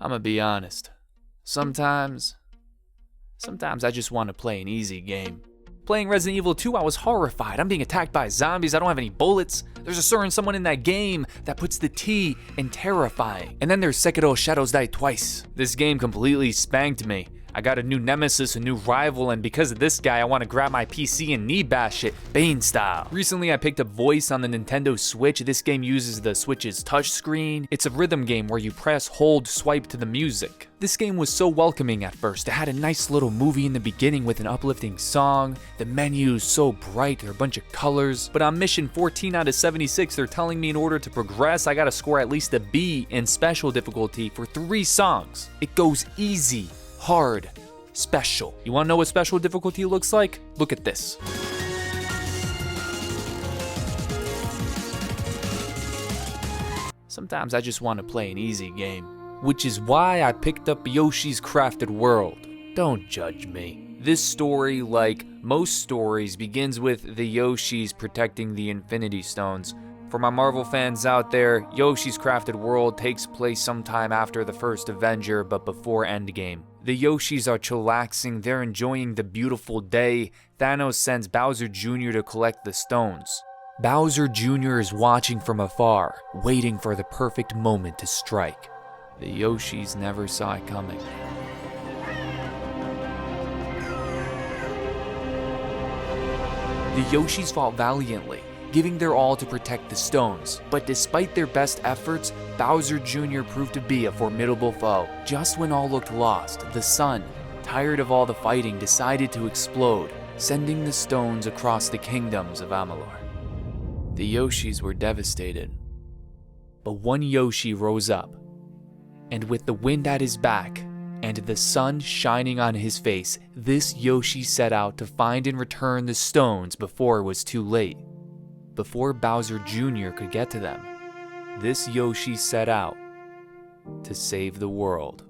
I'ma be honest. Sometimes I just want to play an easy game. Playing Resident Evil 2, I was horrified. I'm being attacked by zombies, I don't have any bullets. There's a certain someone in that game that puts the T in terrifying. And then there's Sekiro Shadows Die Twice. This game completely spanked me. I got a new nemesis, a new rival, and because of this guy, I want to grab my PC and knee bash it, Bane style. Recently, I picked up Voice on the Nintendo Switch. This game uses the Switch's touchscreen. It's a rhythm game where you press, hold, swipe to the music. This game was so welcoming at first. It had a nice little movie in the beginning with an uplifting song. The menu's so bright, there are a bunch of colors. But on mission 14 out of 76, they're telling me in order to progress, I gotta score at least a B in special difficulty for 3 songs. It goes easy, hard, special. You wanna know what special difficulty looks like? Look at this. Sometimes I just want to play an easy game, which is why I picked up Yoshi's Crafted World. Don't judge me. This story, like most stories, begins with the Yoshis protecting the Infinity Stones. For my Marvel fans out there, Yoshi's Crafted World takes place sometime after the first Avenger, but before Endgame. The Yoshis are chillaxing, they're enjoying the beautiful day. Thanos sends Bowser Jr. to collect the stones. Bowser Jr. is watching from afar, waiting for the perfect moment to strike. The Yoshis never saw it coming. The Yoshis fought valiantly, giving their all to protect the stones. But despite their best efforts, Bowser Jr. proved to be a formidable foe. Just when all looked lost, the sun, tired of all the fighting, decided to explode, sending the stones across the kingdoms of Amalur. The Yoshis were devastated. But one Yoshi rose up, and with the wind at his back and the sun shining on his face, this Yoshi set out to find and return the stones before it was too late. Before Bowser Jr. could get to them, this Yoshi set out to save the world.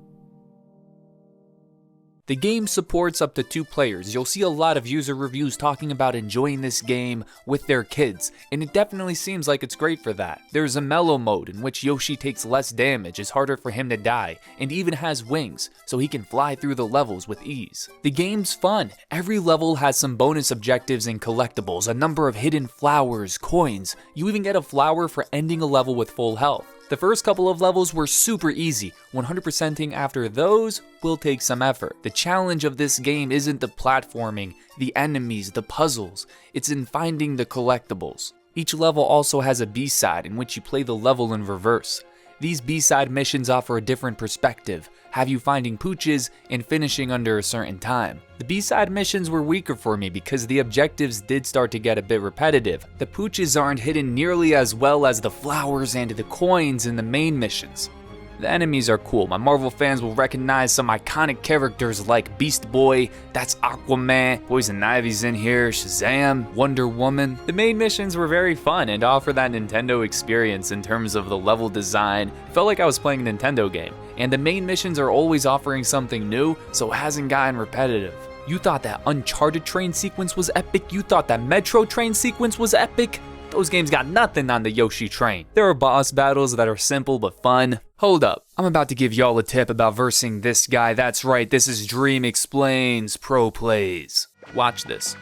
The game supports up to 2 players. You'll see a lot of user reviews talking about enjoying this game with their kids, and it definitely seems like it's great for that. There's a mellow mode in which Yoshi takes less damage, it's harder for him to die, and even has wings, so he can fly through the levels with ease. The game's fun. Every level has some bonus objectives and collectibles, a number of hidden flowers, coins. You even get a flower for ending a level with full health. The first couple of levels were super easy. 100%ing after those will take some effort. The challenge of this game isn't the platforming, the enemies, the puzzles. It's in finding the collectibles. Each level also has a B-side in which you play the level in reverse. These B-side missions offer a different perspective, have you finding pooches and finishing under a certain time. The B-side missions were weaker for me because the objectives did start to get a bit repetitive. The pooches aren't hidden nearly as well as the flowers and the coins in the main missions. The enemies are cool. My Marvel fans will recognize some iconic characters like Beast Boy, that's Aquaman, Poison Ivy's in here, Shazam, Wonder Woman. The main missions were very fun and offer that Nintendo experience in terms of the level design. It felt like I was playing a Nintendo game. And the main missions are always offering something new, so it hasn't gotten repetitive. You thought that Uncharted train sequence was epic? You thought that Metro train sequence was epic? Those games got nothing on the Yoshi train. There are boss battles that are simple but fun. Hold up, I'm about to give y'all a tip about versing this guy. That's right, this is Dream Explains Pro Plays. Watch this.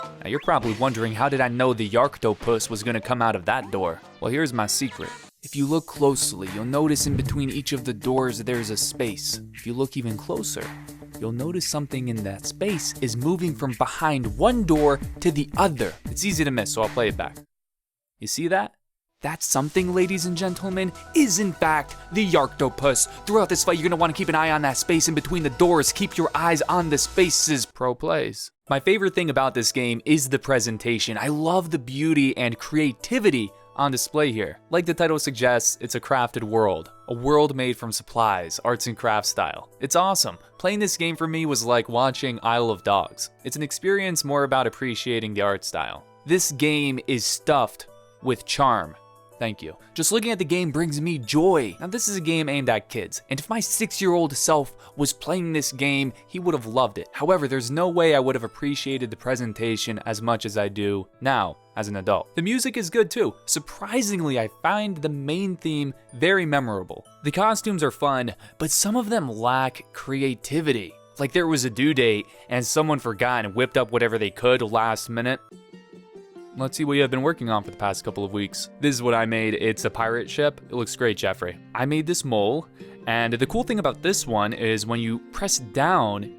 Now you're probably wondering, how did I know the Yarktopus was gonna come out of that door? Well, here's my secret. If you look closely, you'll notice in between each of the doors there's a space. If you look even closer, you'll notice something in that space is moving from behind one door to the other. It's easy to miss, so I'll play it back. You see that? That something, ladies and gentlemen, is in fact the Yarktopus. Throughout this fight, you're gonna wanna keep an eye on that space in between the doors. Keep your eyes on the spaces. Pro plays. My favorite thing about this game is the presentation. I love the beauty and creativity on display here. Like the title suggests, it's a crafted world. A world made from supplies, arts and crafts style. It's awesome. Playing this game for me was like watching Isle of Dogs. It's an experience more about appreciating the art style. This game is stuffed with charm. Thank you. Just looking at the game brings me joy. Now this is a game aimed at kids, and if my 6-year-old self was playing this game, he would have loved it. However, there's no way I would have appreciated the presentation as much as I do now as an adult. The music is good too. Surprisingly, I find the main theme very memorable. The costumes are fun, but some of them lack creativity. Like there was a due date and someone forgot and whipped up whatever they could last minute. Let's see what you have been working on for the past couple of weeks. This is what I made. It's a pirate ship. It looks great, Jeffrey. I made this mole, and the cool thing about this one is when you press down,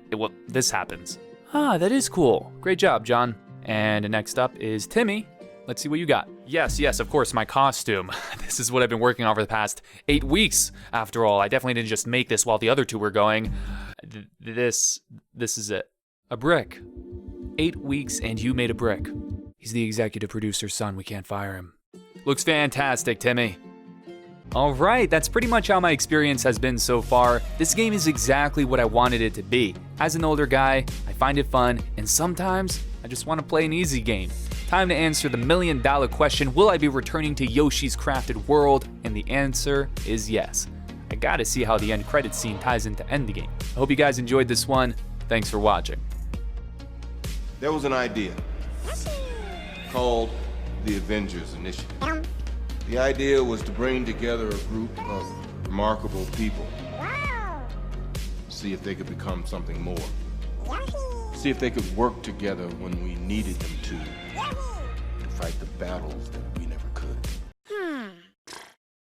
this happens. Ah, that is cool. Great job, John. And next up is Timmy. Let's see what you got. Yes, of course, my costume. This is what I've been working on for the past 8 weeks. After all, I definitely didn't just make this while the other two were going. This is it. A brick. 8 weeks and you made a brick. He's the executive producer's son, we can't fire him. Looks fantastic, Timmy. All right, that's pretty much how my experience has been so far. This game is exactly what I wanted it to be. As an older guy, I find it fun, and sometimes I just want to play an easy game. Time to answer the million-dollar question, will I be returning to Yoshi's Crafted World? And the answer is yes. I gotta see how the end credits scene ties into Endgame. I hope you guys enjoyed this one. Thanks for watching. There was an idea called the Avengers Initiative. The idea was to bring together a group of remarkable people. See if they could become something more. See if they could work together when we needed them to fight the battles that